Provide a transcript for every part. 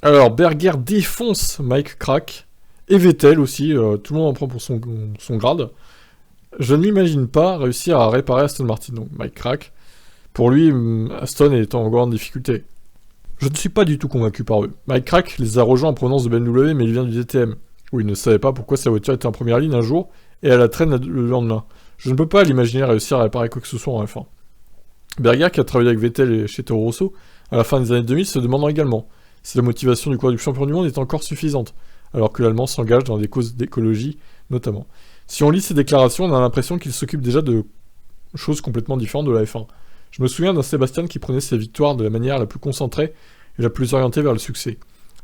Alors, Berger défonce Mike Crack. Et Vettel aussi, tout le monde en prend pour son grade. Je ne m'imagine pas réussir à réparer Aston Martin, donc Mike Crack. Pour lui, Aston est en grande difficulté. Je ne suis pas du tout convaincu par eux. Mike Crack les a rejoints en provenance de BMW, mais il vient du DTM, où il ne savait pas pourquoi sa voiture était en première ligne un jour, et à la traîne le lendemain. Je ne peux pas l'imaginer réussir à réparer quoi que ce soit en F1. Berger, qui a travaillé avec Vettel et chez Toro Rosso, à la fin des années 2000, se demandant également si la motivation du coureur du champion du monde est encore suffisante, alors que l'Allemand s'engage dans des causes d'écologie, notamment. Si on lit ses déclarations, on a l'impression qu'il s'occupe déjà de choses complètement différentes de la F1. Je me souviens d'un Sébastien qui prenait ses victoires de la manière la plus concentrée et la plus orientée vers le succès.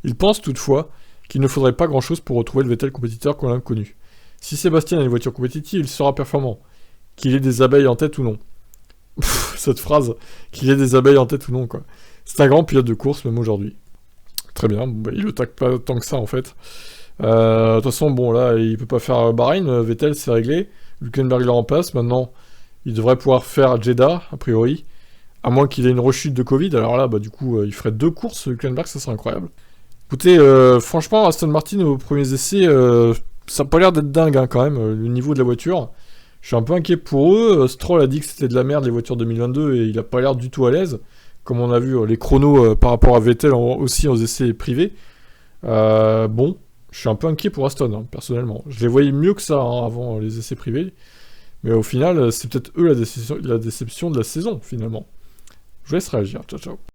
Il pense toutefois qu'il ne faudrait pas grand-chose pour retrouver le Vettel compétiteur qu'on a connu. Si Sébastien a une voiture compétitive, il sera performant. Qu'il ait des abeilles en tête ou non. Cette phrase, qu'il ait des abeilles en tête ou non, quoi. C'est un grand pilote de course, même aujourd'hui. Très bien, il le tacle pas tant que ça, en fait. De toute façon, bon, là, il peut pas faire Bahreïn, Vettel, c'est réglé. Hülkenberg le remplace, maintenant, il devrait pouvoir faire Jeddah, a priori. À moins qu'il ait une rechute de Covid, alors là, du coup, il ferait 2 courses, Hülkenberg, ça serait incroyable. Écoutez, franchement, Aston Martin, aux premiers essais, ça n'a pas l'air d'être dingue, hein, quand même, le niveau de la voiture. Je suis un peu inquiet pour eux. Stroll a dit que c'était de la merde, les voitures 2022, et il a pas l'air du tout à l'aise. Comme on a vu, les chronos par rapport à Vettel aussi aux essais privés. Bon, je suis un peu inquiet pour Aston, hein, personnellement. Je les voyais mieux que ça, hein, avant les essais privés. Mais au final, c'est peut-être eux la déception de la saison, finalement. Je vous laisse réagir. Ciao, ciao.